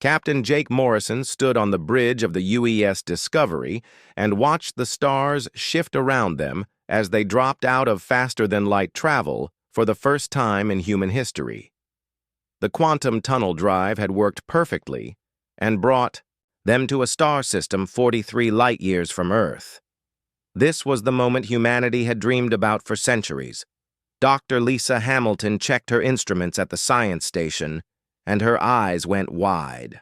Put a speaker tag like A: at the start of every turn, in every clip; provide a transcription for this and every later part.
A: Captain Jake Morrison stood on the bridge of the UES Discovery and watched the stars shift around them as they dropped out of faster-than-light travel for the first time in human history. The quantum tunnel drive had worked perfectly and brought them to a star system 43 light-years from Earth. This was the moment humanity had dreamed about for centuries. Dr. Lisa Hamilton checked her instruments at the science station, and her eyes went wide.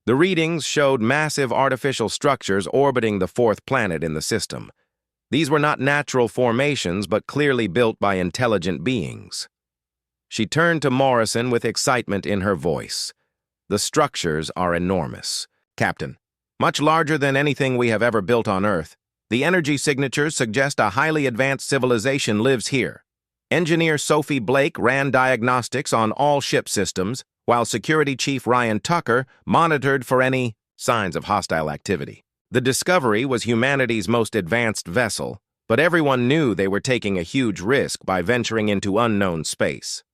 A: The readings showed massive artificial structures orbiting the fourth planet in the system. These were not natural formations, but clearly built by intelligent beings. She turned to Morrison with excitement in her voice. "The structures are enormous, Captain. Much larger than anything we have ever built on Earth. The energy signatures suggest a highly advanced civilization lives here. Engineer Sophie Blake ran diagnostics on all ship systems, while Security Chief Ryan Tucker monitored for any signs of hostile activity. The Discovery was humanity's most advanced vessel, but everyone knew they were taking a huge risk by venturing into unknown space.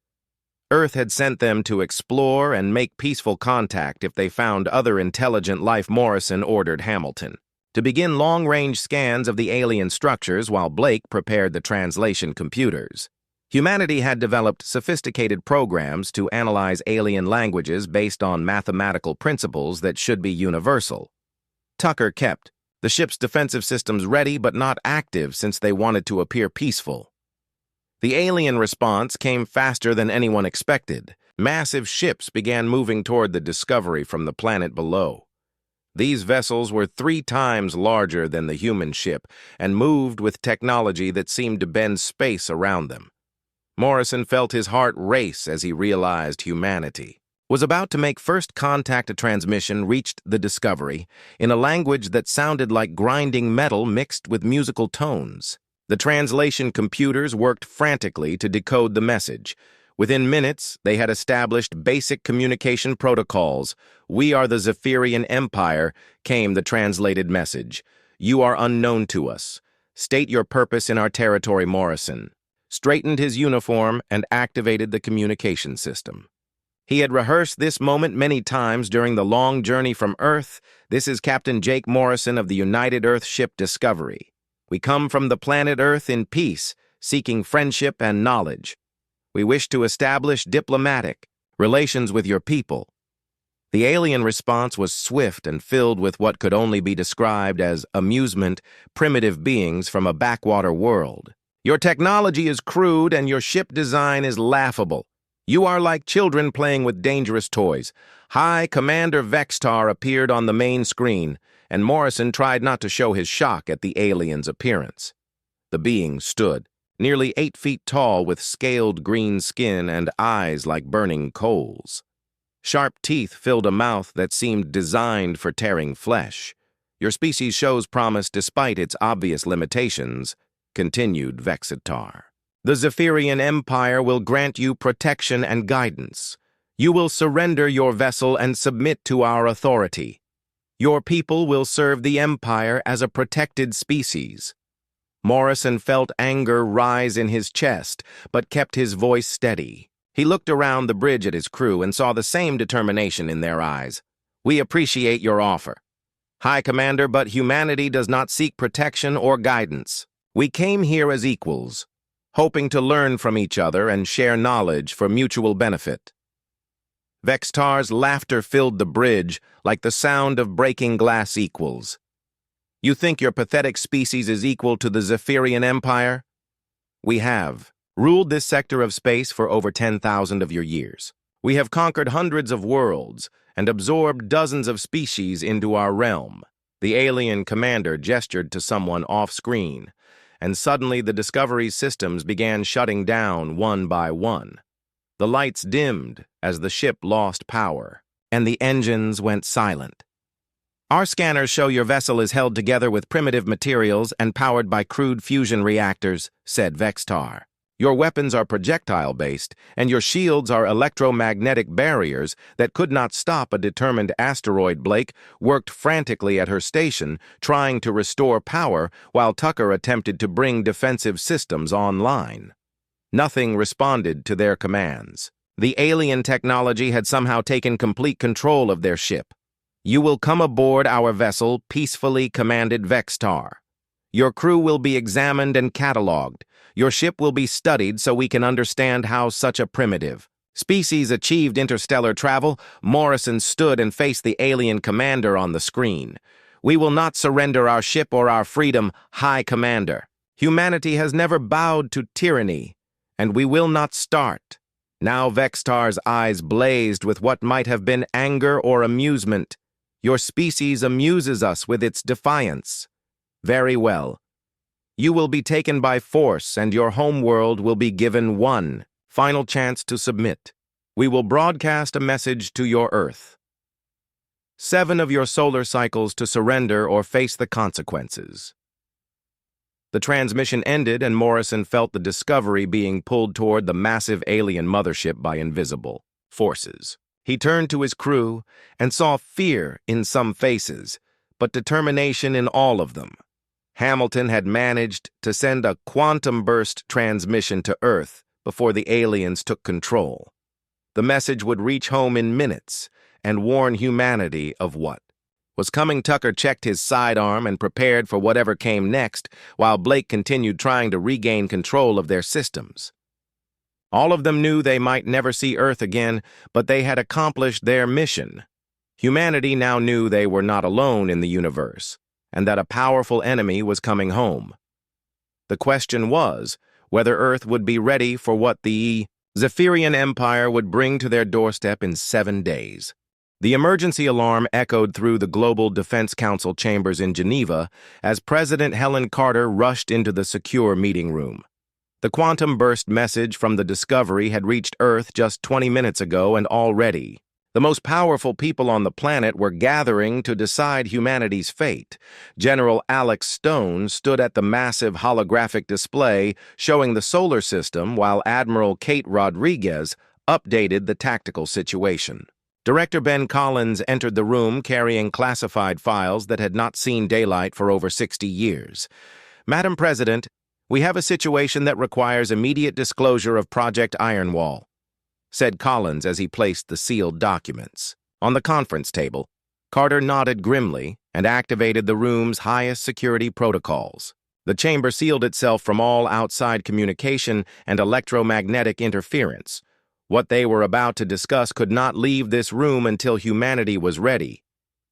A: Earth had sent them to explore and make peaceful contact if they found other intelligent life. Morrison ordered Hamilton to begin long-range scans of the alien structures while Blake prepared the translation computers. Humanity had developed sophisticated programs to analyze alien languages based on mathematical principles that should be universal. Tucker kept the ship's defensive systems ready but not active since they wanted to appear peaceful. The alien response came faster than anyone expected. Massive ships began moving toward the Discovery from the planet below. These vessels were 3 times larger than the human ship and moved with technology that seemed to bend space around them. Morrison felt his heart race as he realized humanity was about to make first contact. A transmission reached the Discovery in a language that sounded like grinding metal mixed with musical tones. The translation computers worked frantically to decode the message. Within minutes, they had established basic communication protocols. "We are the Zephyrian Empire," came the translated message. "You are unknown to us. State your purpose in our territory." Morrison straightened his uniform and activated the communication system. He had rehearsed this moment many times during the long journey from Earth. "This is Captain Jake Morrison of the United Earth ship Discovery. We come from the planet Earth in peace, seeking friendship and knowledge. We wish to establish diplomatic relations with your people." The alien response was swift and filled with what could only be described as amusement, primitive beings from a backwater world. "Your technology is crude and your ship design is laughable. You are like children playing with dangerous toys." High Commander Vextar appeared on the main screen, and Morrison tried not to show his shock at the alien's appearance. The being stood, nearly 8 feet tall, with scaled green skin and eyes like burning coals. Sharp teeth filled a mouth that seemed designed for tearing flesh. "Your species shows promise despite its obvious limitations," continued Vextar. "The Zephyrian Empire will grant you protection and guidance. You will surrender your vessel and submit to our authority. Your people will serve the Empire as a protected species." Morrison felt anger rise in his chest, but kept his voice steady. He looked around the bridge at his crew and saw the same determination in their eyes. "We appreciate your offer, High Commander, but humanity does not seek protection or guidance. We came here as equals, hoping to learn from each other and share knowledge for mutual benefit." Vextar's laughter filled the bridge like the sound of breaking glass equals. "You think your pathetic species is equal to the Zephyrian Empire? We have ruled this sector of space for over 10,000 of your years. We have conquered hundreds of worlds and absorbed dozens of species into our realm." The alien commander gestured to someone off-screen, and suddenly the Discovery's systems began shutting down one by one. The lights dimmed as the ship lost power, and the engines went silent. "Our scanners show your vessel is held together with primitive materials and powered by crude fusion reactors," said Vextar. "Your weapons are projectile-based, and your shields are electromagnetic barriers that could not stop a determined asteroid." Blake worked frantically at her station, trying to restore power, while Tucker attempted to bring defensive systems online. Nothing responded to their commands. The alien technology had somehow taken complete control of their ship. You will come aboard our vessel, peacefully commanded Vextar. Your crew will be examined and catalogued. Your ship will be studied so we can understand how such a primitive species achieved interstellar travel. Morrison stood and faced the alien commander on the screen. We will not surrender our ship or our freedom, High Commander. Humanity has never bowed to tyranny, and we will not start. Now Vextar's eyes blazed with what might have been anger or amusement. Your species amuses us with its defiance. Very well. You will be taken by force, and your homeworld will be given one final chance to submit. We will broadcast a message to your Earth. 7 of your solar cycles to surrender or face the consequences. The transmission ended, and Morrison felt the Discovery being pulled toward the massive alien mothership by invisible forces. He turned to his crew and saw fear in some faces, but determination in all of them. Hamilton had managed to send a quantum burst transmission to Earth before the aliens took control. The message would reach home in minutes and warn humanity of what was coming. Tucker checked his sidearm and prepared for whatever came next, while Blake continued trying to regain control of their systems. All of them knew they might never see Earth again, but they had accomplished their mission. Humanity now knew they were not alone in the universe, and that a powerful enemy was coming home. The question was whether Earth would be ready for what the Zephyrian Empire would bring to their doorstep in 7 days. The emergency alarm echoed through the Global Defense Council chambers in Geneva as President Helen Carter rushed into the secure meeting room. The quantum burst message from the Discovery had reached Earth just 20 minutes ago, and already the most powerful people on the planet were gathering to decide humanity's fate. General Alex Stone stood at the massive holographic display showing the solar system, while Admiral Kate Rodriguez updated the tactical situation. Director Ben Collins entered the room carrying classified files that had not seen daylight for over 60 years. Madam President, we have a situation that requires immediate disclosure of Project Ironwall, said Collins as he placed the sealed documents on the conference table. Carter nodded grimly and activated the room's highest security protocols. The chamber sealed itself from all outside communication and electromagnetic interference. What they were about to discuss could not leave this room until humanity was ready.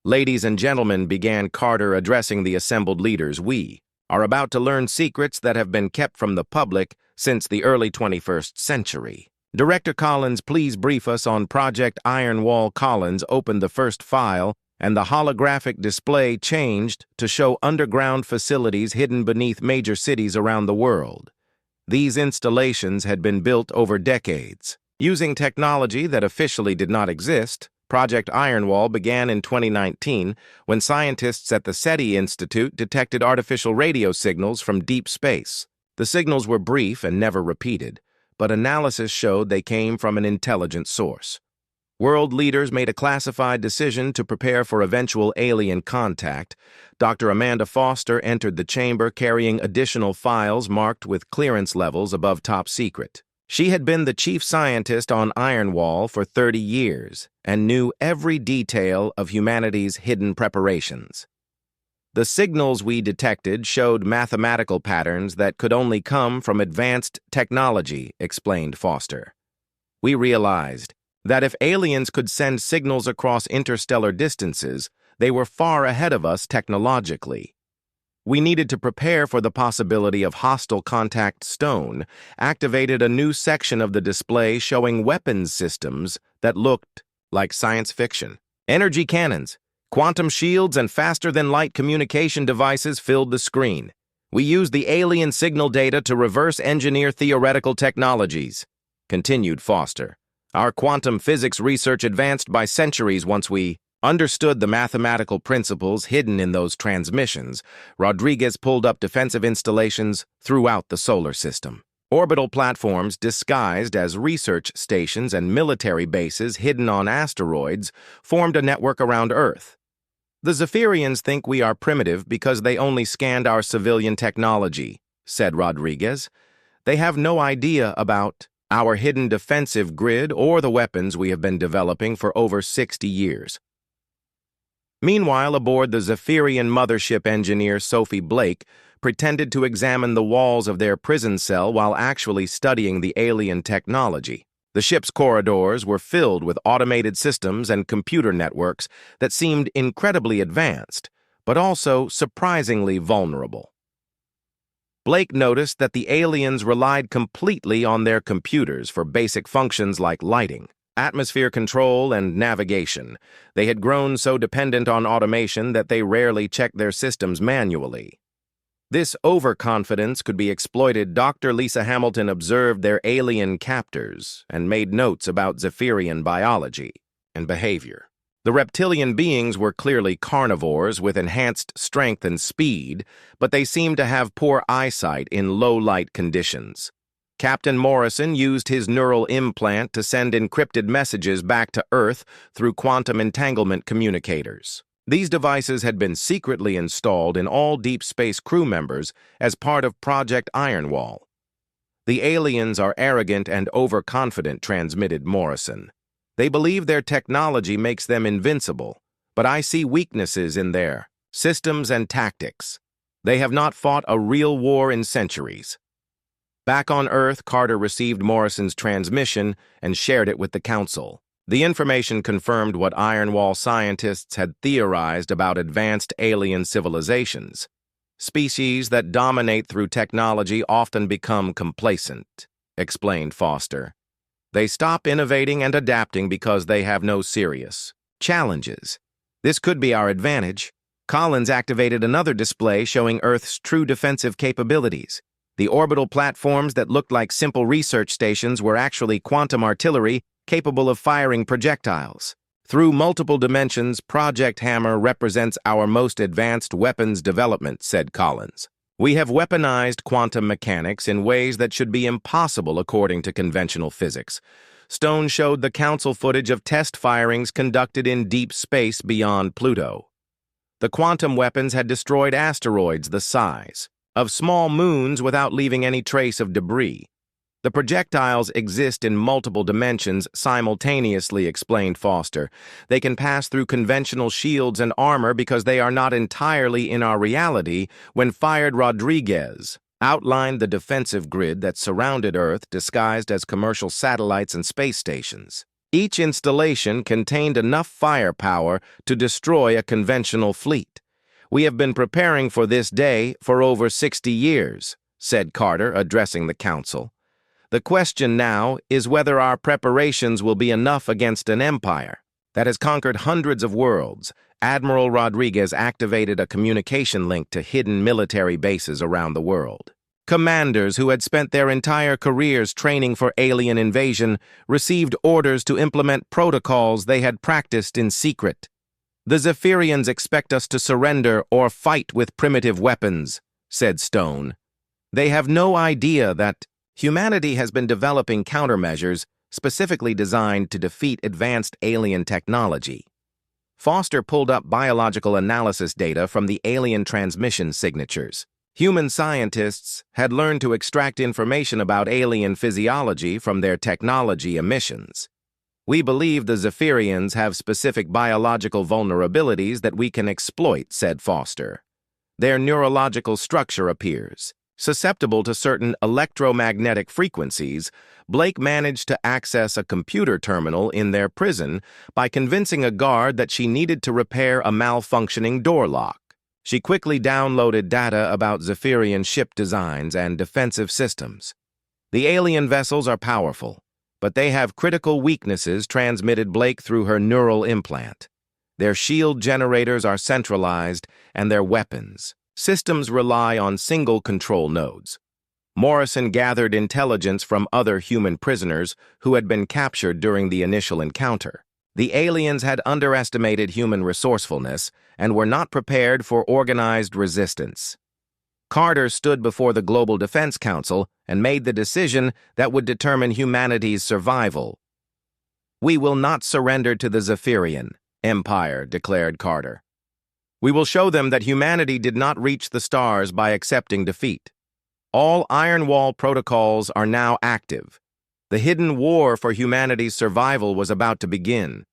A: Ladies and gentlemen, began Carter, addressing the assembled leaders, we are about to learn secrets that have been kept from the public since the early 21st century. Director Collins, please brief us on Project Ironwall. Collins opened the first file, and the holographic display changed to show underground facilities hidden beneath major cities around the world. These installations had been built over decades. Using technology that officially did not exist, Project Ironwall began in 2019 when scientists at the SETI Institute detected artificial radio signals from deep space. The signals were brief and never repeated, but analysis showed they came from an intelligent source. World leaders made a classified decision to prepare for eventual alien contact. Dr. Amanda Foster entered the chamber carrying additional files marked with clearance levels above top secret. She had been the chief scientist on Ironwall for 30 years and knew every detail of humanity's hidden preparations. The signals we detected showed mathematical patterns that could only come from advanced technology, explained Foster. We realized that if aliens could send signals across interstellar distances, they were far ahead of us technologically. We needed to prepare for the possibility of hostile contact. Stone activated a new section of the display showing weapons systems that looked like science fiction. Energy cannons, quantum shields, and faster-than-light communication devices filled the screen. We used the alien signal data to reverse engineer theoretical technologies, continued Foster. Our quantum physics research advanced by centuries once we understood the mathematical principles hidden in those transmissions. Rodriguez pulled up defensive installations throughout the solar system. Orbital platforms disguised as research stations and military bases hidden on asteroids formed a network around Earth. The Zephyrians think we are primitive because they only scanned our civilian technology, said Rodriguez. They have no idea about our hidden defensive grid, or the weapons we have been developing for over 60 years. Meanwhile, aboard the Zephyrian mothership, engineer Sophie Blake pretended to examine the walls of their prison cell while actually studying the alien technology. The ship's corridors were filled with automated systems and computer networks that seemed incredibly advanced, but also surprisingly vulnerable. Blake noticed that the aliens relied completely on their computers for basic functions like lighting, atmosphere control, and navigation. They had grown so dependent on automation that they rarely checked their systems manually. This overconfidence could be exploited. Dr. Lisa Hamilton observed their alien captors and made notes about Zephyrian biology and behavior. The reptilian beings were clearly carnivores with enhanced strength and speed, but they seemed to have poor eyesight in low-light conditions. Captain Morrison used his neural implant to send encrypted messages back to Earth through quantum entanglement communicators. These devices had been secretly installed in all deep space crew members as part of Project Ironwall. The aliens are arrogant and overconfident, transmitted Morrison. They believe their technology makes them invincible, but I see weaknesses in their systems and tactics. They have not fought a real war in centuries. Back on Earth, Carter received Morrison's transmission and shared it with the Council. The information confirmed what Ironwall scientists had theorized about advanced alien civilizations. Species that dominate through technology often become complacent, explained Foster. They stop innovating and adapting because they have no serious challenges. This could be our advantage. Collins activated another display showing Earth's true defensive capabilities. The orbital platforms that looked like simple research stations were actually quantum artillery capable of firing projectiles. Through multiple dimensions, Project Hammer represents our most advanced weapons development, said Collins. We have weaponized quantum mechanics in ways that should be impossible according to conventional physics. Stone showed the Council footage of test firings conducted in deep space beyond Pluto. The quantum weapons had destroyed asteroids the size of small moons without leaving any trace of debris. The projectiles exist in multiple dimensions simultaneously, explained Foster. They can pass through conventional shields and armor because they are not entirely in our reality when fired. Rodriguez outlined the defensive grid that surrounded Earth disguised as commercial satellites and space stations. Each installation contained enough firepower to destroy a conventional fleet. We have been preparing for this day for over 60 years, said Carter, addressing the Council. The question now is whether our preparations will be enough against an empire that has conquered hundreds of worlds. Admiral Rodriguez activated a communication link to hidden military bases around the world. Commanders who had spent their entire careers training for alien invasion received orders to implement protocols they had practiced in secret. The Zephyrians expect us to surrender or fight with primitive weapons, said Stone. They have no idea that humanity has been developing countermeasures specifically designed to defeat advanced alien technology. Foster pulled up biological analysis data from the alien transmission signatures. Human scientists had learned to extract information about alien physiology from their technology emissions. We believe the Zephyrians have specific biological vulnerabilities that we can exploit, said Foster. Their neurological structure appears susceptible to certain electromagnetic frequencies. Blake managed to access a computer terminal in their prison by convincing a guard that she needed to repair a malfunctioning door lock. She quickly downloaded data about Zephyrian ship designs and defensive systems. The alien vessels are powerful, but they have critical weaknesses, transmitted Blake through her neural implant. Their shield generators are centralized, and their weapons systems rely on single control nodes. Morrison gathered intelligence from other human prisoners who had been captured during the initial encounter. The aliens had underestimated human resourcefulness and were not prepared for organized resistance. Carter stood before the Global Defense Council and made the decision that would determine humanity's survival. We will not surrender to the Zephyrian Empire, declared Carter. We will show them that humanity did not reach the stars by accepting defeat. All Ironwall protocols are now active. The hidden war for humanity's survival was about to begin.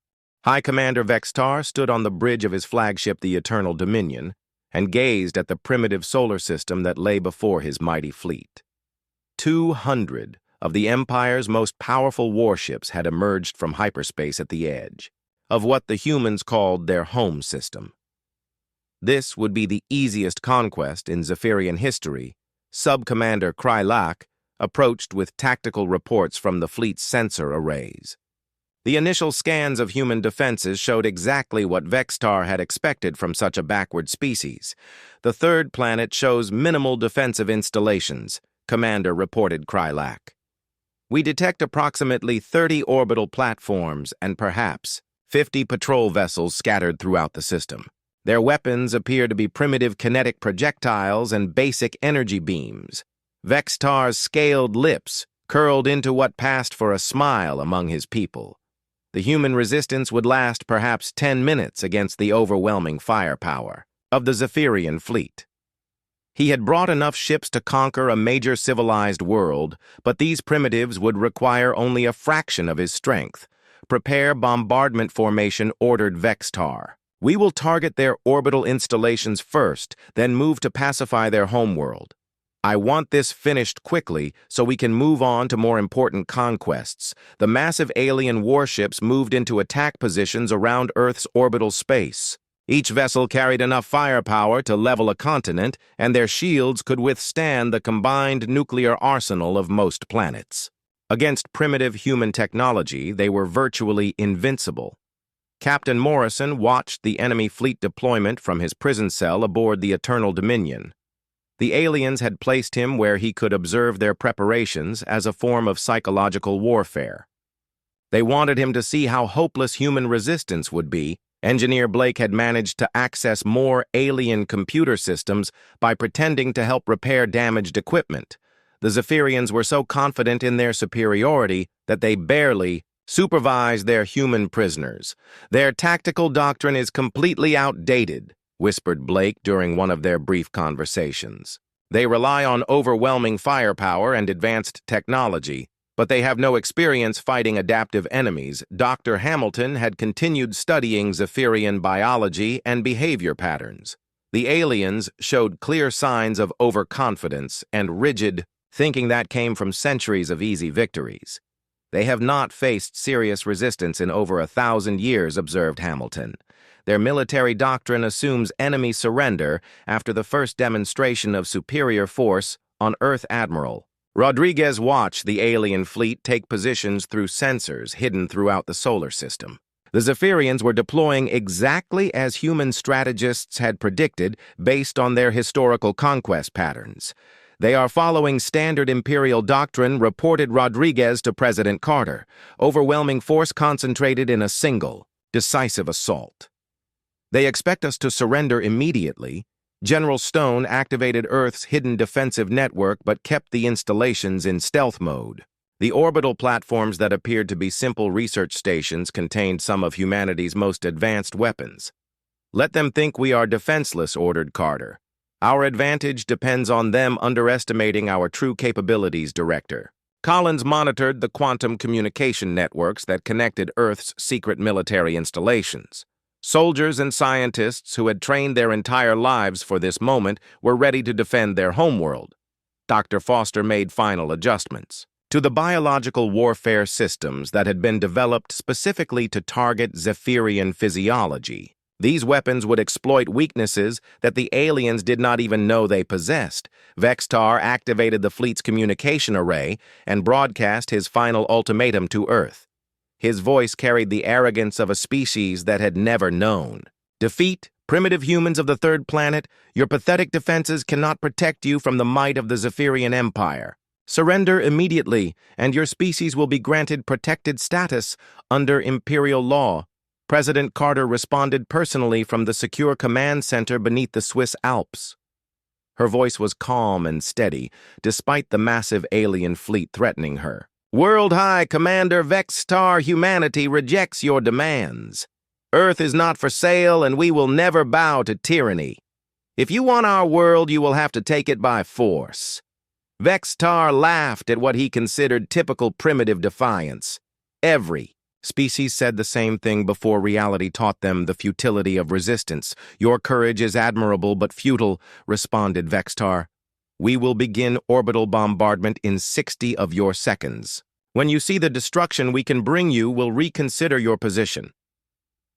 A: High Commander Vextar stood on the bridge of his flagship, the Eternal Dominion, and gazed at the primitive solar system that lay before his mighty fleet. 200 of the Empire's most powerful warships had emerged from hyperspace at the edge of what the humans called their home system. This would be the easiest conquest in Zephyrian history. Sub-Commander Krylak approached with tactical reports from the fleet's sensor arrays. The initial scans of human defenses showed exactly what Vextar had expected from such a backward species. The third planet shows minimal defensive installations, Commander reported Krylak. We detect approximately 30 orbital platforms and perhaps 50 patrol vessels scattered throughout the system. Their weapons appear to be primitive kinetic projectiles and basic energy beams. Vextar's scaled lips curled into what passed for a smile among his people. The human resistance would last perhaps 10 minutes against the overwhelming firepower of the Zephyrian fleet. He had brought enough ships to conquer a major civilized world, but these primitives would require only a fraction of his strength. Prepare bombardment formation, ordered Vextar. We will target their orbital installations first, then move to pacify their homeworld. I want this finished quickly so we can move on to more important conquests. The massive alien warships moved into attack positions around Earth's orbital space. Each vessel carried enough firepower to level a continent, and their shields could withstand the combined nuclear arsenal of most planets. Against primitive human technology, they were virtually invincible. Captain Morrison watched the enemy fleet deployment from his prison cell aboard the Eternal Dominion. The aliens had placed him where he could observe their preparations as a form of psychological warfare. They wanted him to see how hopeless human resistance would be. Engineer Blake had managed to access more alien computer systems by pretending to help repair damaged equipment. The Zephyrians were so confident in their superiority that they barely supervised their human prisoners. Their tactical doctrine is completely outdated, whispered Blake during one of their brief conversations. They rely on overwhelming firepower and advanced technology, but they have no experience fighting adaptive enemies. Dr. Hamilton had continued studying Zephyrian biology and behavior patterns. The aliens showed clear signs of overconfidence and rigid thinking that came from centuries of easy victories. They have not faced serious resistance in over 1,000 years, observed Hamilton. Their military doctrine assumes enemy surrender after the first demonstration of superior force on Earth. Admiral Rodriguez watched the alien fleet take positions through sensors hidden throughout the solar system. The Zephyrians were deploying exactly as human strategists had predicted based on their historical conquest patterns. They are following standard imperial doctrine, reported Rodriguez to President Carter. Overwhelming force concentrated in a single, decisive assault. They expect us to surrender immediately. General Stone activated Earth's hidden defensive network but kept the installations in stealth mode. The orbital platforms that appeared to be simple research stations contained some of humanity's most advanced weapons. Let them think we are defenseless, ordered Carter. Our advantage depends on them underestimating our true capabilities, Director. Collins monitored the quantum communication networks that connected Earth's secret military installations. Soldiers and scientists who had trained their entire lives for this moment were ready to defend their homeworld. Dr. Foster made final adjustments to the biological warfare systems that had been developed specifically to target Zephyrian physiology. These weapons would exploit weaknesses that the aliens did not even know they possessed. Vextar activated the fleet's communication array and broadcast his final ultimatum to Earth. His voice carried the arrogance of a species that had never known. Defeat primitive humans of the third planet. Your pathetic defenses cannot protect you from the might of the Zephyrian Empire. Surrender immediately, and your species will be granted protected status under imperial law. President Carter responded personally from the secure command center beneath the Swiss Alps. Her voice was calm and steady, despite the massive alien fleet threatening her. World High Commander Vextar, humanity rejects your demands. Earth is not for sale, and we will never bow to tyranny. If you want our world, you will have to take it by force. Vextar laughed at what he considered typical primitive defiance. Every species said the same thing before reality taught them the futility of resistance. Your courage is admirable but futile, responded Vextar. We will begin orbital bombardment in 60 of your seconds. When you see the destruction we can bring you, we'll reconsider your position.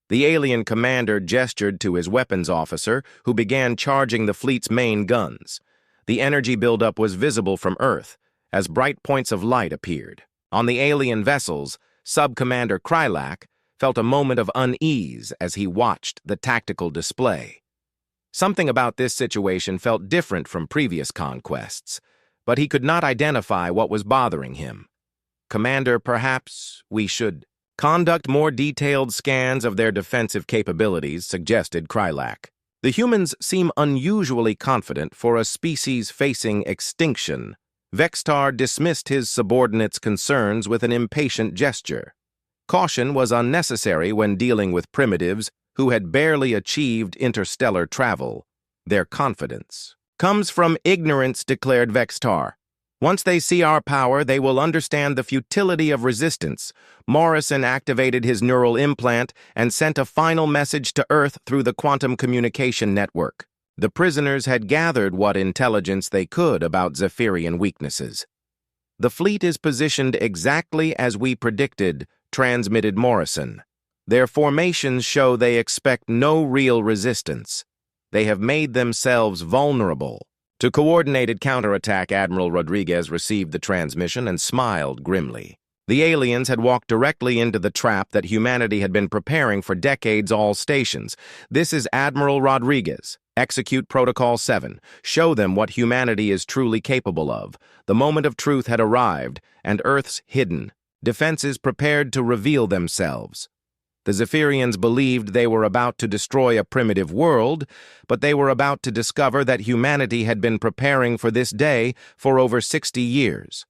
A: The alien commander gestured to his weapons officer, who began charging the fleet's main guns. The energy buildup was visible from Earth, as bright points of light appeared. On the alien vessels, Sub-Commander Krylak felt a moment of unease as he watched the tactical display. Something about this situation felt different from previous conquests, but he could not identify what was bothering him. Commander, perhaps we should conduct more detailed scans of their defensive capabilities, suggested Krylak. The humans seem unusually confident for a species facing extinction. Vextar dismissed his subordinate's concerns with an impatient gesture. Caution was unnecessary when dealing with primitives who had barely achieved interstellar travel. Their confidence comes from ignorance, declared Vextar. Once they see our power, they will understand the futility of resistance. Morrison activated his neural implant and sent a final message to Earth through the quantum communication network. The prisoners had gathered what intelligence they could about Zephyrian weaknesses. The fleet is positioned exactly as we predicted, transmitted Morrison. Their formations show they expect no real resistance. They have made themselves vulnerable. To coordinated counterattack, Admiral Rodriguez received the transmission and smiled grimly. The aliens had walked directly into the trap that humanity had been preparing for decades. All stations. This is Admiral Rodriguez. Execute Protocol 7. Show them what humanity is truly capable of. The moment of truth had arrived, and Earth's hidden defenses prepared to reveal themselves. The Zephyrians believed they were about to destroy a primitive world, but they were about to discover that humanity had been preparing for this day for over 60 years.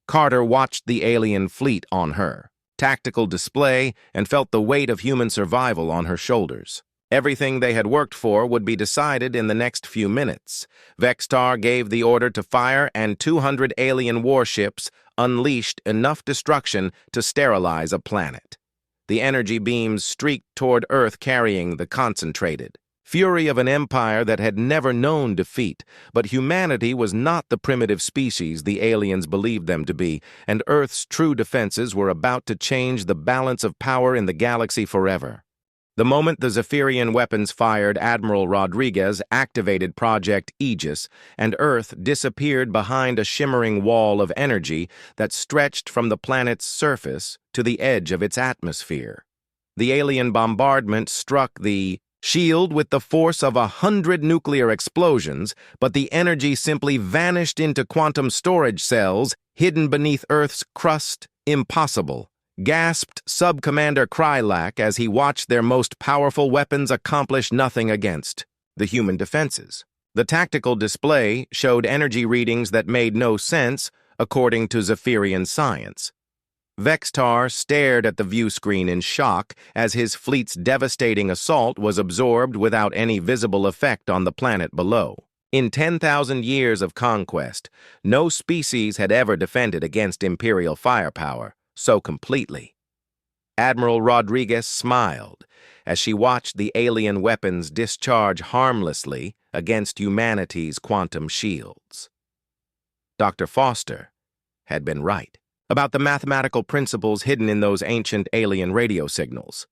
A: Carter watched the alien fleet on her tactical display and felt the weight of human survival on her shoulders. Everything they had worked for would be decided in the next few minutes. Vextar gave the order to fire, and 200 alien warships unleashed enough destruction to sterilize a planet. The energy beams streaked toward Earth, carrying the concentrated fury of an empire that had never known defeat. But humanity was not the primitive species the aliens believed them to be, and Earth's true defenses were about to change the balance of power in the galaxy forever. The moment the Zephyrian weapons fired, Admiral Rodriguez activated Project Aegis, and Earth disappeared behind a shimmering wall of energy that stretched from the planet's surface to the edge of its atmosphere. The alien bombardment struck the shield with the force of 100 nuclear explosions, but the energy simply vanished into quantum storage cells hidden beneath Earth's crust. Impossible, gasped Sub-Commander Krylak as he watched their most powerful weapons accomplish nothing against the human defenses. The tactical display showed energy readings that made no sense according to Zephyrian science. Vextar stared at the view screen in shock as his fleet's devastating assault was absorbed without any visible effect on the planet below. In 10,000 years of conquest, no species had ever defended against Imperial firepower so completely. Admiral Rodriguez smiled as she watched the alien weapons discharge harmlessly against humanity's quantum shields. Dr. Foster had been right about the mathematical principles hidden in those ancient alien radio signals.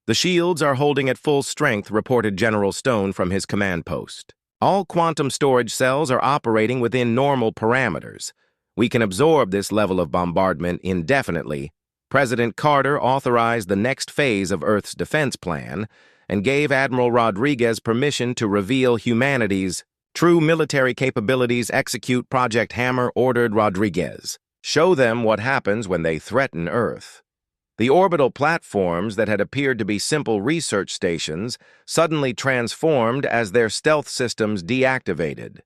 A: The shields are holding at full strength, reported General Stone from his command post. All quantum storage cells are operating within normal parameters. We can absorb this level of bombardment indefinitely. President Carter authorized the next phase of Earth's defense plan and gave Admiral Rodriguez permission to reveal humanity's true military capabilities. Execute Project Hammer, ordered Rodriguez. Show them what happens when they threaten Earth. The orbital platforms that had appeared to be simple research stations suddenly transformed as their stealth systems deactivated.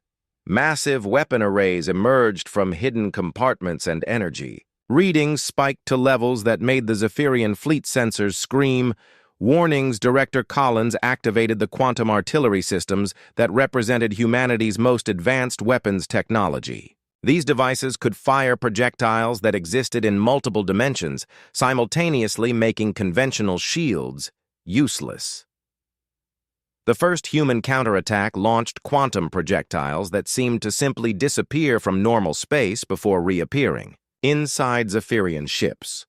A: Massive weapon arrays emerged from hidden compartments and energy. Readings spiked to levels that made the Zephyrian fleet sensors scream. Warnings. Director Collins activated the quantum artillery systems that represented humanity's most advanced weapons technology. These devices could fire projectiles that existed in multiple dimensions, simultaneously making conventional shields useless. The first human counterattack launched quantum projectiles that seemed to simply disappear from normal space before reappearing inside Zephyrian ships.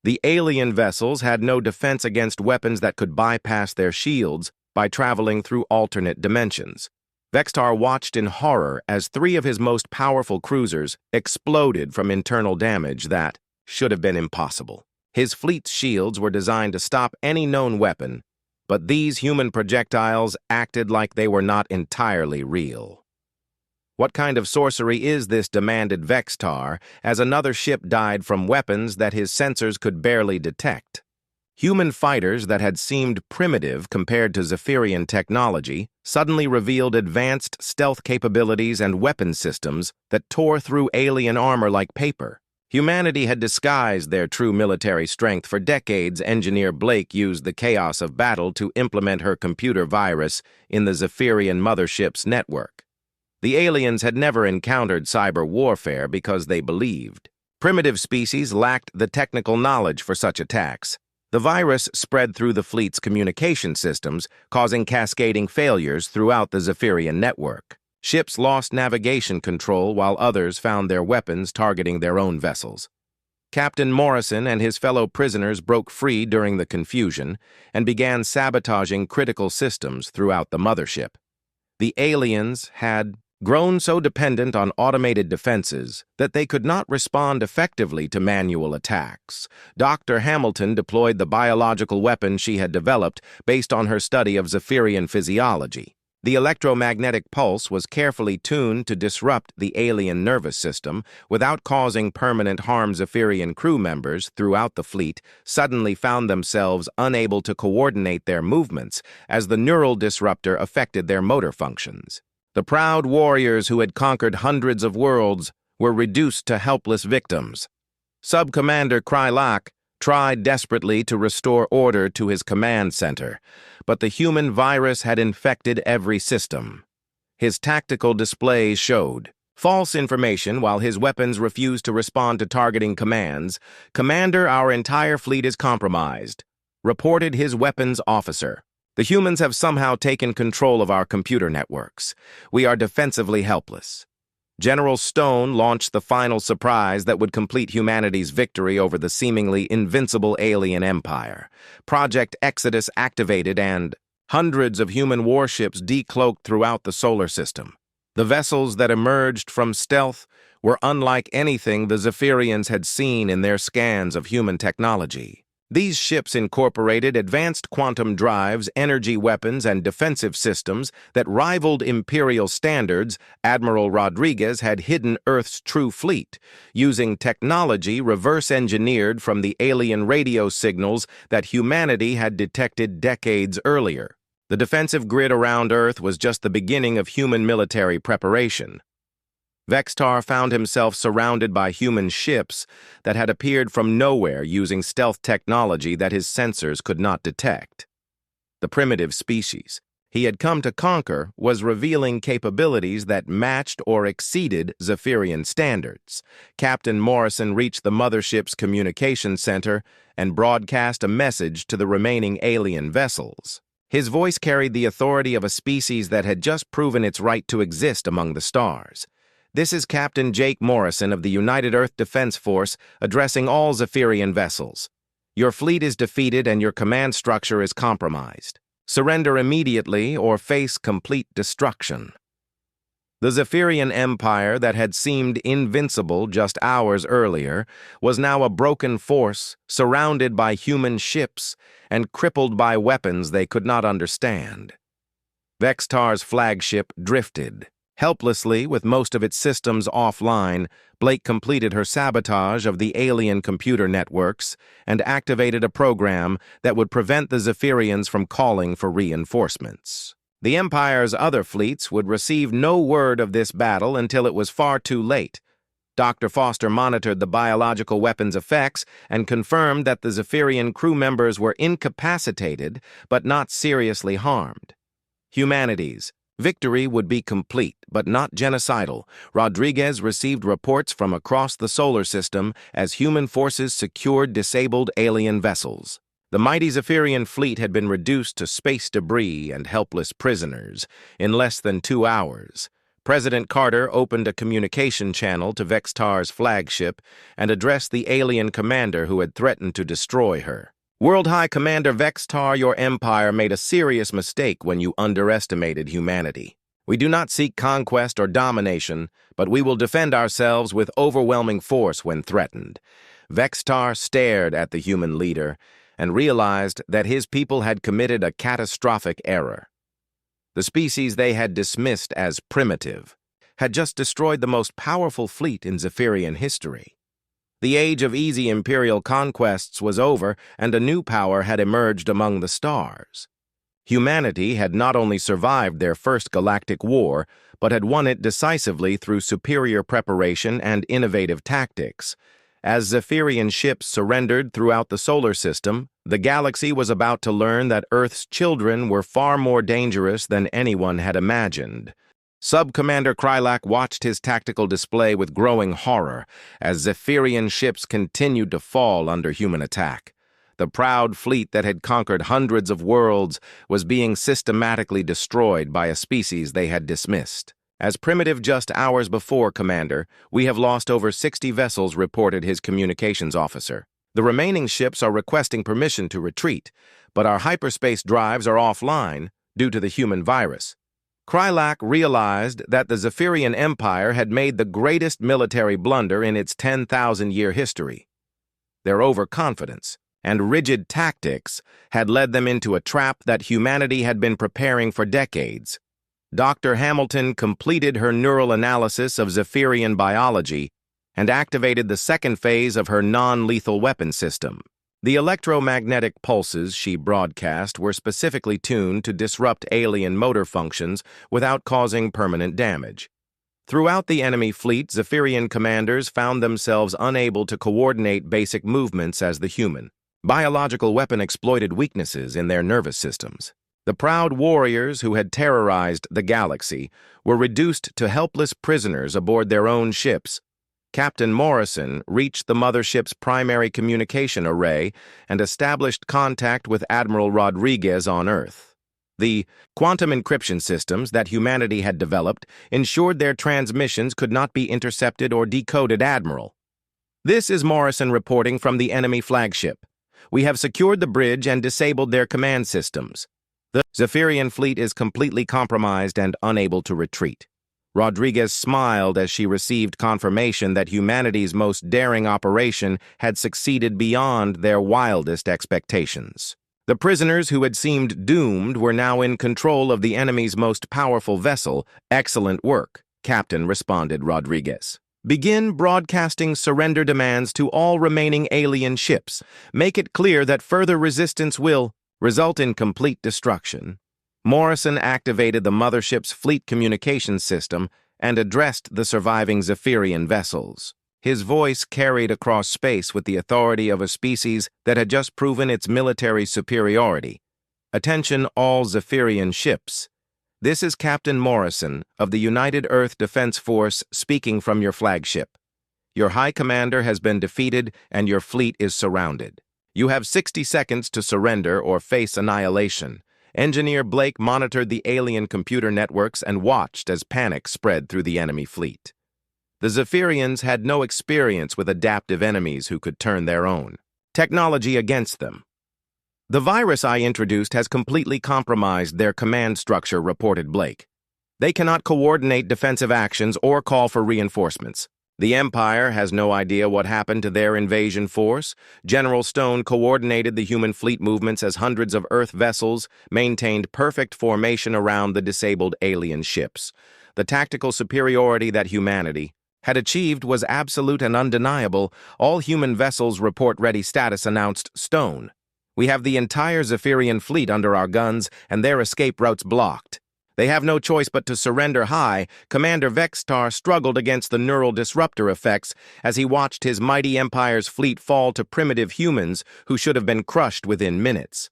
A: The alien vessels had no defense against weapons that could bypass their shields by traveling through alternate dimensions. Vextar watched in horror as 3 of his most powerful cruisers exploded from internal damage that should have been impossible. His fleet's shields were designed to stop any known weapon, but these human projectiles acted like they were not entirely real. What kind of sorcery is this, demanded Vextar, as another ship died from weapons that his sensors could barely detect. Human fighters that had seemed primitive compared to Zephyrian technology suddenly revealed advanced stealth capabilities and weapon systems that tore through alien armor like paper. Humanity had disguised their true military strength for decades. Engineer Blake used the chaos of battle to implement her computer virus in the Zephyrian mothership's network. The aliens had never encountered cyber warfare because they believed primitive species lacked the technical knowledge for such attacks. The virus spread through the fleet's communication systems, causing cascading failures throughout the Zephyrian network. Ships lost navigation control while others found their weapons targeting their own vessels. Captain Morrison and his fellow prisoners broke free during the confusion and began sabotaging critical systems throughout the mothership. The aliens had grown so dependent on automated defenses that they could not respond effectively to manual attacks. Dr. Hamilton deployed the biological weapon she had developed based on her study of Zephyrian physiology. The electromagnetic pulse was carefully tuned to disrupt the alien nervous system without causing permanent harm. Zephyrian crew members throughout the fleet suddenly found themselves unable to coordinate their movements as the neural disruptor affected their motor functions. The proud warriors who had conquered hundreds of worlds were reduced to helpless victims. Sub-Commander Krylak tried desperately to restore order to his command center, but the human virus had infected every system. His tactical displays showed false information while his weapons refused to respond to targeting commands. "Commander, our entire fleet is compromised," reported his weapons officer. "The humans have somehow taken control of our computer networks. We are defensively helpless." General Stone launched the final surprise that would complete humanity's victory over the seemingly invincible alien empire. Project Exodus activated and hundreds of human warships decloaked throughout the solar system. The vessels that emerged from stealth were unlike anything the Zephyrians had seen in their scans of human technology. These ships incorporated advanced quantum drives, energy weapons, and defensive systems that rivaled Imperial standards. Admiral Rodriguez had hidden Earth's true fleet, using technology reverse-engineered from the alien radio signals that humanity had detected decades earlier. The defensive grid around Earth was just the beginning of human military preparation. Vextar found himself surrounded by human ships that had appeared from nowhere using stealth technology that his sensors could not detect. The primitive species he had come to conquer was revealing capabilities that matched or exceeded Zephyrian standards. Captain Morrison reached the mothership's communication center and broadcast a message to the remaining alien vessels. His voice carried the authority of a species that had just proven its right to exist among the stars. "This is Captain Jake Morrison of the United Earth Defense Force addressing all Zephyrian vessels. Your fleet is defeated and your command structure is compromised. Surrender immediately or face complete destruction." The Zephyrian Empire that had seemed invincible just hours earlier was now a broken force surrounded by human ships and crippled by weapons they could not understand. Vextar's flagship drifted. Helplessly, with most of its systems offline, Blake completed her sabotage of the alien computer networks and activated a program that would prevent the Zephyrians from calling for reinforcements. The Empire's other fleets would receive no word of this battle until it was far too late. Dr. Foster monitored the biological weapons' effects and confirmed that the Zephyrian crew members were incapacitated but not seriously harmed. Humanity's Victory would be complete, but not genocidal. Rodriguez received reports from across the solar system as human forces secured disabled alien vessels. The mighty Zephyrian fleet had been reduced to space debris and helpless prisoners in less than 2 hours. President Carter opened a communication channel to Vextar's flagship and addressed the alien commander who had threatened to destroy her. World High Commander Vextar, your empire made a serious mistake when you underestimated humanity. We do not seek conquest or domination, but we will defend ourselves with overwhelming force when threatened. Vextar stared at the human leader and realized that his people had committed a catastrophic error. The species they had dismissed as primitive had just destroyed the most powerful fleet in Zephyrian history. The age of easy imperial conquests was over, and a new power had emerged among the stars. Humanity had not only survived their first galactic war, but had won it decisively through superior preparation and innovative tactics. As Zephyrian ships surrendered throughout the solar system, the galaxy was about to learn that Earth's children were far more dangerous than anyone had imagined. Sub-Commander Krylak watched his tactical display with growing horror as Zephyrian ships continued to fall under human attack. The proud fleet that had conquered hundreds of worlds was being systematically destroyed by a species they had dismissed. As primitive just hours before, Commander, we have lost over 60 vessels, reported his communications officer. The remaining ships are requesting permission to retreat, but our hyperspace drives are offline due to the human virus. Krylak realized that the Zephyrian Empire had made the greatest military blunder in its 10,000-year history. Their overconfidence and rigid tactics had led them into a trap that humanity had been preparing for decades. Dr. Hamilton completed her neural analysis of Zephyrian biology and activated the second phase of her non-lethal weapon system. The electromagnetic pulses she broadcast were specifically tuned to disrupt alien motor functions without causing permanent damage. Throughout the enemy fleet, Zephyrian commanders found themselves unable to coordinate basic movements as the human. Biological weapon exploited weaknesses in their nervous systems. The proud warriors who had terrorized the galaxy were reduced to helpless prisoners aboard their own ships. Captain Morrison reached the mothership's primary communication array and established contact with Admiral Rodriguez on Earth. The quantum encryption systems that humanity had developed ensured their transmissions could not be intercepted or decoded, Admiral. This is Morrison reporting from the enemy flagship. We have secured the bridge and disabled their command systems. The Zephyrian fleet is completely compromised and unable to retreat. Rodriguez smiled as she received confirmation that humanity's most daring operation had succeeded beyond their wildest expectations. The prisoners who had seemed doomed were now in control of the enemy's most powerful vessel. Excellent work, Captain, responded Rodriguez. Begin broadcasting surrender demands to all remaining alien ships. Make it clear that further resistance will result in complete destruction. Morrison activated the mothership's fleet communications system and addressed the surviving Zephyrian vessels. His voice carried across space with the authority of a species that had just proven its military superiority. Attention all Zephyrian ships. This is Captain Morrison of the United Earth Defense Force speaking from your flagship. Your High Commander has been defeated and your fleet is surrounded. You have 60 seconds to surrender or face annihilation. Engineer Blake monitored the alien computer networks and watched as panic spread through the enemy fleet. The Zephyrians had no experience with adaptive enemies who could turn their own technology against them. The virus I introduced has completely compromised their command structure, reported Blake. They cannot coordinate defensive actions or call for reinforcements. The Empire has no idea what happened to their invasion force. General Stone coordinated the human fleet movements as hundreds of Earth vessels maintained perfect formation around the disabled alien ships. The tactical superiority that humanity had achieved was absolute and undeniable. All human vessels report ready status, announced Stone. We have the entire Zephyrian fleet under our guns and their escape routes blocked. They have no choice but to surrender. High Commander Vextar struggled against the neural disruptor effects as he watched his mighty empire's fleet fall to primitive humans who should have been crushed within minutes.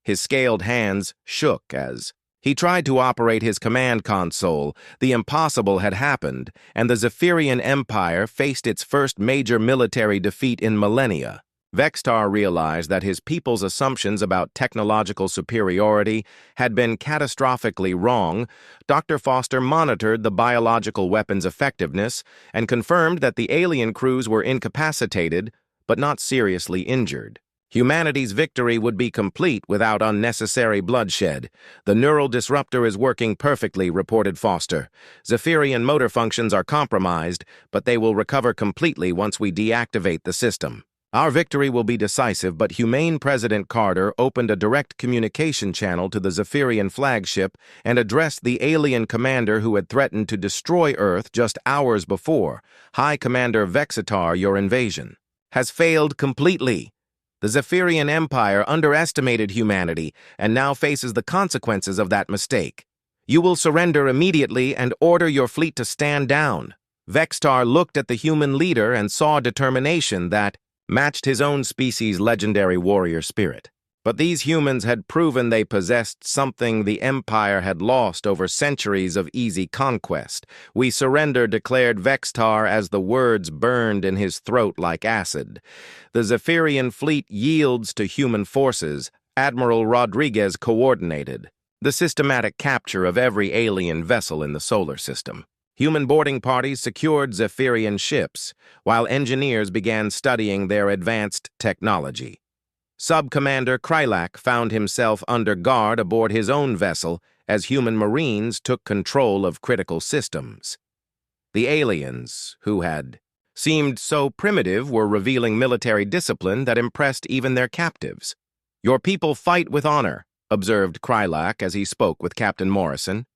A: His scaled hands shook as He tried to operate his command console. The impossible had happened, and the Zephyrian Empire faced its first major military defeat in millennia. Vextar realized that his people's assumptions about technological superiority had been catastrophically wrong. Dr. Foster monitored the biological weapons' effectiveness and confirmed that the alien crews were incapacitated, but not seriously injured. Humanity's victory would be complete without unnecessary bloodshed. The neural disruptor is working perfectly, reported Foster. Zephyrian motor functions are compromised, but they will recover completely once we deactivate the system. Our victory will be decisive, but Humane President Carter opened a direct communication channel to the Zephyrian flagship and addressed the alien commander who had threatened to destroy Earth just hours before. High Commander Vexitar, your invasion has failed completely. The Zephyrian Empire underestimated humanity and now faces the consequences of that mistake. You will surrender immediately and order your fleet to stand down. Vextar looked at the human leader and saw determination that matched his own species' legendary warrior spirit. But these humans had proven they possessed something the Empire had lost over centuries of easy conquest. We surrender, declared Vextar as the words burned in his throat like acid. The Zephyrian fleet yields to human forces. Admiral Rodriguez coordinated the systematic capture of every alien vessel in the solar system. Human boarding parties secured Zephyrian ships, while engineers began studying their advanced technology. Sub-Commander Krylak found himself under guard aboard his own vessel as human marines took control of critical systems. The aliens, who had seemed so primitive, were revealing military discipline that impressed even their captives. Your people fight with honor, observed Krylak as he spoke with Captain Morrison.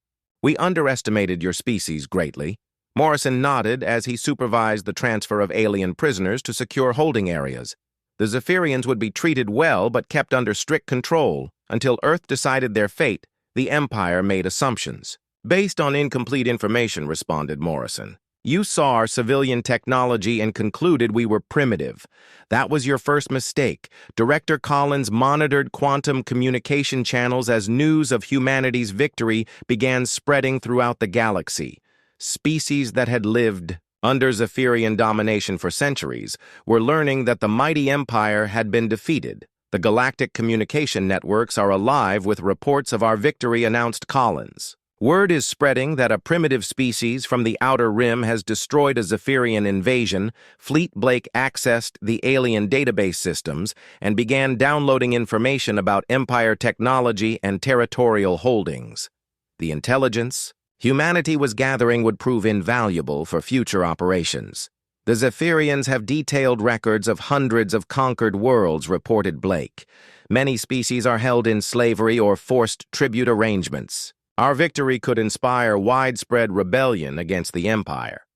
A: We underestimated your species greatly. Morrison nodded as he supervised the transfer of alien prisoners to secure holding areas. The Zephyrians would be treated well but kept under strict control. Until Earth decided their fate, the Empire made assumptions. Based on incomplete information, responded Morrison. You saw our civilian technology and concluded we were primitive. That was your first mistake. Director Collins monitored quantum communication channels as news of humanity's victory began spreading throughout the galaxy. Species that had lived under Zephyrian domination for centuries were learning that the mighty Empire had been defeated. The galactic communication networks are alive with reports of our victory, announced Collins. Word is spreading that a primitive species from the Outer Rim has destroyed a Zephyrian invasion. Fleet Blake accessed the alien database systems and began downloading information about Empire technology and territorial holdings. The intelligence humanity was gathering would prove invaluable for future operations. The Zephyrians have detailed records of hundreds of conquered worlds, reported Blake. Many species are held in slavery or forced tribute arrangements. Our victory could inspire widespread rebellion against the Empire.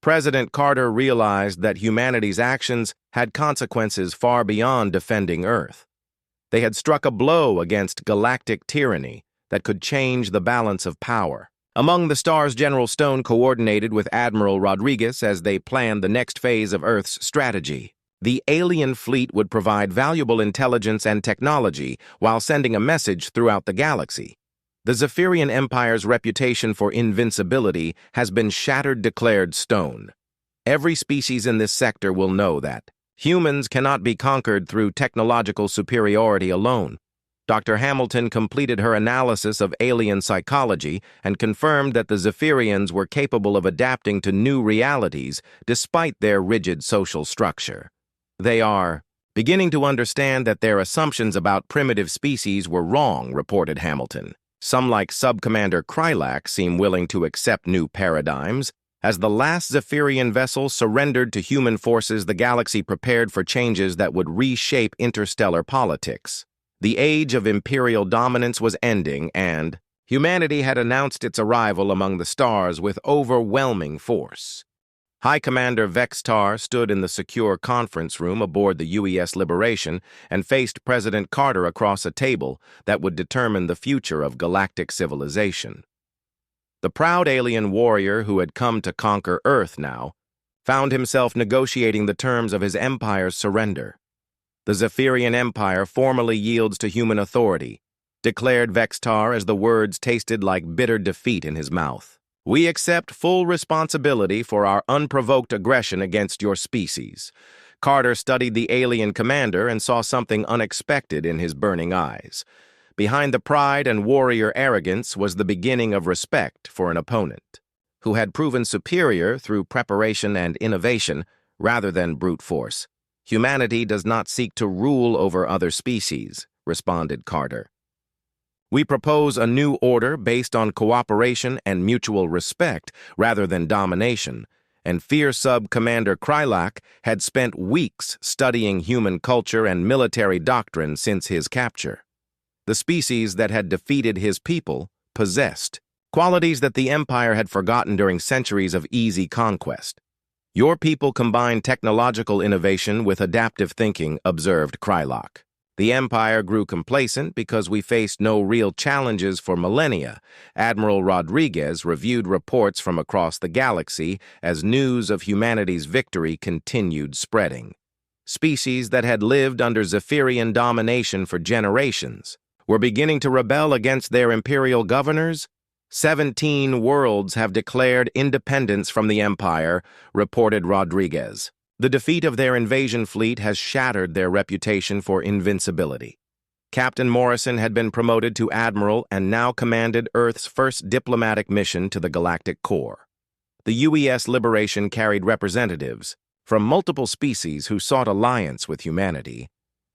A: President Carter realized that humanity's actions had consequences far beyond defending Earth. They had struck a blow against galactic tyranny that could change the balance of power. Among the stars, General Stone coordinated with Admiral Rodriguez as they planned the next phase of Earth's strategy. The alien fleet would provide valuable intelligence and technology while sending a message throughout the galaxy. The Zephyrian Empire's reputation for invincibility has been shattered, declared Stone. Every species in this sector will know that humans cannot be conquered through technological superiority alone. Dr. Hamilton completed her analysis of alien psychology and confirmed that the Zephyrians were capable of adapting to new realities despite their rigid social structure. They are beginning to understand that their assumptions about primitive species were wrong, reported Hamilton. Some, like Sub-Commander Krylak, seem willing to accept new paradigms. As the last Zephyrian vessel surrendered to human forces, the galaxy prepared for changes that would reshape interstellar politics. The age of imperial dominance was ending, and humanity had announced its arrival among the stars with overwhelming force. High Commander Vextar stood in the secure conference room aboard the UES Liberation and faced President Carter across a table that would determine the future of galactic civilization. The proud alien warrior who had come to conquer Earth now found himself negotiating the terms of his empire's surrender. The Zephyrian Empire formally yields to human authority. declared Vextar as the words tasted like bitter defeat in his mouth. "We accept full responsibility for our unprovoked aggression against your species." Carter studied the alien commander and saw something unexpected in his burning eyes. Behind the pride and warrior arrogance was the beginning of respect for an opponent, who had proven superior through preparation and innovation rather than brute force. "Humanity does not seek to rule over other species," responded Carter. "We propose a new order based on cooperation and mutual respect rather than domination," and Fear Sub-Commander Krylak had spent weeks studying human culture and military doctrine since his capture. The species that had defeated his people possessed qualities that the Empire had forgotten during centuries of easy conquest. "Your people combine technological innovation with adaptive thinking," observed Krylak. "The Empire grew complacent because we faced no real challenges for millennia." Admiral Rodriguez reviewed reports from across the galaxy as news of humanity's victory continued spreading. Species that had lived under Zephyrian domination for generations were beginning to rebel against their imperial governors. 17 worlds have declared independence from the Empire, reported Rodriguez. The defeat of their invasion fleet has shattered their reputation for invincibility. Captain Morrison had been promoted to admiral and now commanded Earth's first diplomatic mission to the Galactic Core. The UES Liberation carried representatives from multiple species who sought alliance with humanity.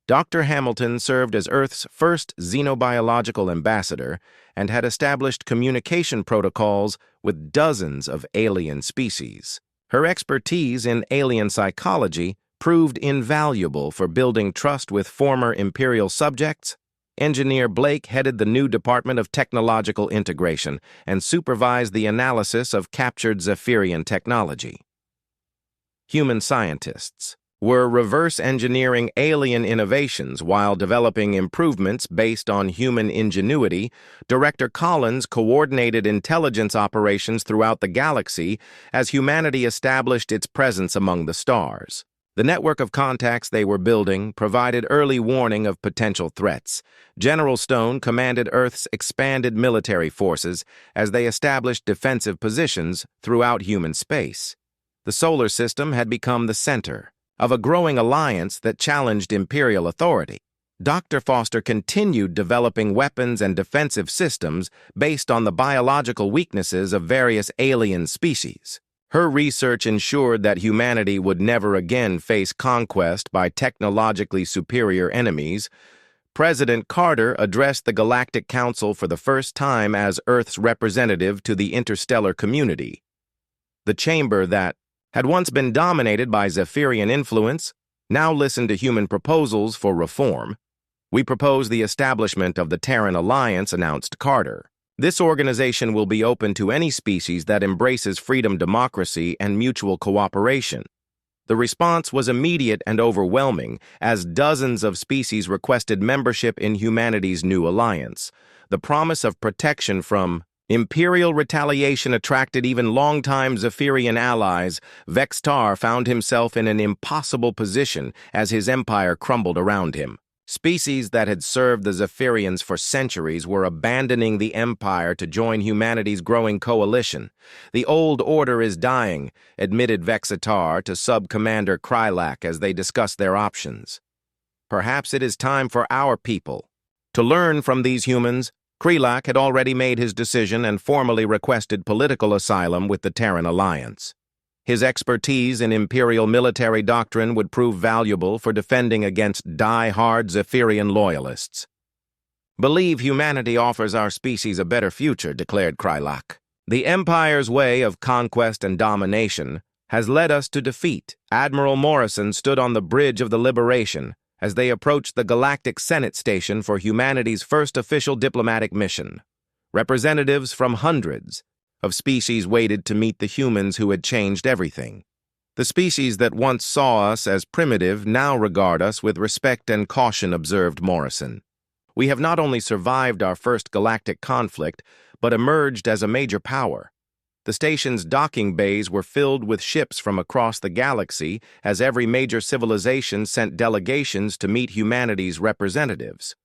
A: Dr. Hamilton served as Earth's first xenobiological ambassador and had established communication protocols with dozens of alien species. Her expertise in alien psychology proved invaluable for building trust with former Imperial subjects. Engineer Blake headed the new Department of Technological Integration and supervised the analysis of captured Zephyrian technology. Human scientists were reverse engineering alien innovations while developing improvements based on human ingenuity. Director Collins coordinated intelligence operations throughout the galaxy as humanity established its presence among the stars. The network of contacts they were building provided early warning of potential threats. General Stone commanded Earth's expanded military forces as they established defensive positions throughout human space. The solar system had become the center of a growing alliance that challenged Imperial authority. Dr. Foster continued developing weapons and defensive systems based on the biological weaknesses of various alien species. Her research ensured that humanity would never again face conquest by technologically superior enemies. President Carter addressed the Galactic Council for the first time as Earth's representative to the interstellar community. The chamber that had once been dominated by Zephyrian influence now listened to human proposals for reform. "We propose the establishment of the Terran Alliance," announced Carter. "This organization will be open to any species that embraces freedom, democracy, and mutual cooperation." The response was immediate and overwhelming, as dozens of species requested membership in humanity's new alliance. The promise of protection from Imperial retaliation attracted even longtime Zephyrian allies. Vextar found himself in an impossible position as his empire crumbled around him. Species that had served the Zephyrians for centuries were abandoning the Empire to join humanity's growing coalition. "The old order is dying," admitted Vexatar to Sub-Commander Krylak as they discussed their options. "Perhaps it is time for our people to learn from these humans." Krylak had already made his decision and formally requested political asylum with the Terran Alliance. His expertise in Imperial military doctrine would prove valuable for defending against die-hard Zephyrian loyalists. "Believe humanity offers our species a better future," declared Krylak. "The Empire's way of conquest and domination has led us to defeat." Admiral Morrison stood on the bridge of the Liberation as they approached the Galactic Senate Station for humanity's first official diplomatic mission. Representatives from hundreds of species waited to meet the humans who had changed everything. "The species that once saw us as primitive now regard us with respect and caution," observed Morrison. "We have not only survived our first galactic conflict, but emerged as a major power." The station's docking bays were filled with ships from across the galaxy as every major civilization sent delegations to meet humanity's representatives.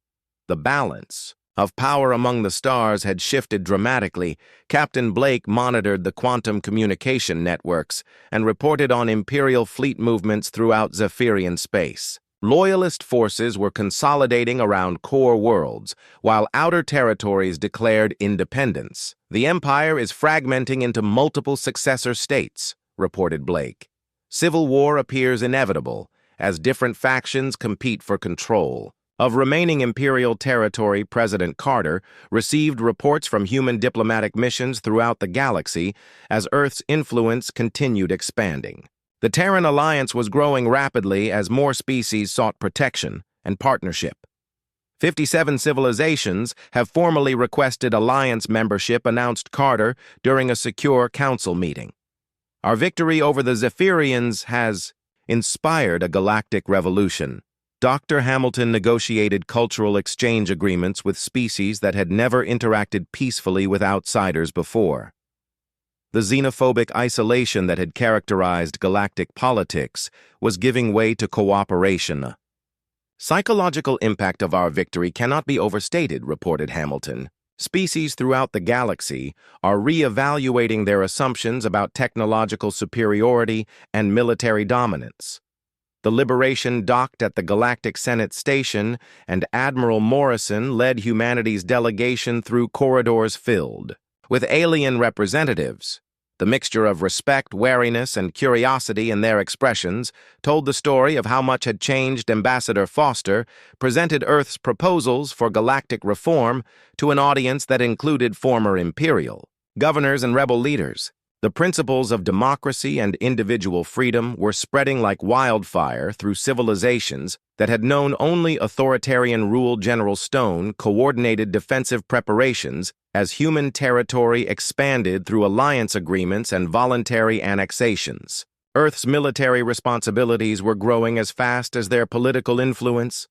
A: The balance of power among the stars had shifted dramatically, Captain Blake monitored the quantum communication networks and reported on Imperial fleet movements throughout Zephyrian space. Loyalist forces were consolidating around core worlds, while outer territories declared independence. The Empire is fragmenting into multiple successor states, reported Blake. Civil war appears inevitable, as different factions compete for control. Of remaining Imperial territory, President Carter received reports from human diplomatic missions throughout the galaxy as Earth's influence continued expanding. The Terran alliance was growing rapidly as more species sought protection and partnership. 57 civilizations have formally requested alliance membership, announced Carter during a secure council meeting. Our victory over the Zephyrians has inspired a galactic revolution. Dr. Hamilton negotiated cultural exchange agreements with species that had never interacted peacefully with outsiders before. The xenophobic isolation that had characterized galactic politics was giving way to cooperation. Psychological impact of our victory cannot be overstated, reported Hamilton. Species throughout the galaxy are re-evaluating their assumptions about technological superiority and military dominance. The Liberation docked at the Galactic Senate Station, and Admiral Morrison led humanity's delegation through corridors filled with alien representatives. The mixture of respect, wariness, and curiosity in their expressions told the story of how much had changed. Ambassador Foster presented Earth's proposals for galactic reform to an audience that included former Imperial governors and rebel leaders. The principles of democracy and individual freedom were spreading like wildfire through civilizations that had known only authoritarian rule. General Stone coordinated defensive preparations as human territory expanded through alliance agreements and voluntary annexations. Earth's military responsibilities were growing as fast as their political influence.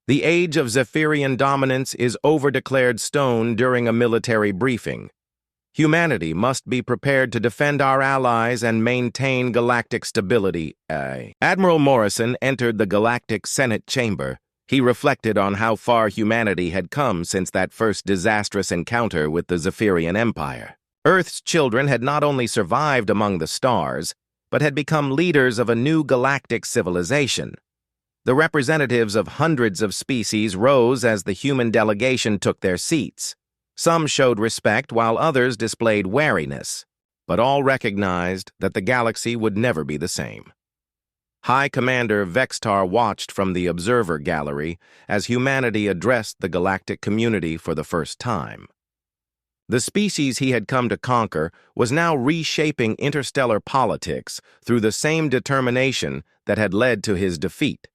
A: The age of Zephyrian dominance is over, declared Stone during a military briefing. Humanity must be prepared to defend our allies and maintain galactic stability. Admiral Morrison entered the Galactic Senate chamber. He reflected on how far humanity had come since that first disastrous encounter with the Zephyrian Empire. Earth's children had not only survived among the stars, but had become leaders of a new galactic civilization. The representatives of hundreds of species rose as the human delegation took their seats. Some showed respect while others displayed wariness, but all recognized that the galaxy would never be the same. High Commander Vextar watched from the observer gallery as humanity addressed the galactic community for the first time. The species he had come to conquer was now reshaping interstellar politics through the same determination that had led to his defeat.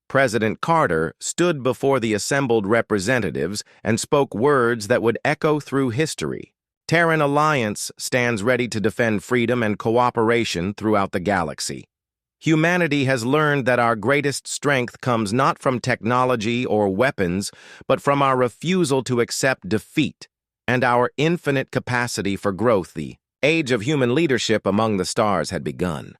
A: President Carter stood before the assembled representatives and spoke words that would echo through history. Terran Alliance stands ready to defend freedom and cooperation throughout the galaxy. Humanity has learned that our greatest strength comes not from technology or weapons, but from our refusal to accept defeat and our infinite capacity for growth. The age of human leadership among the stars had begun.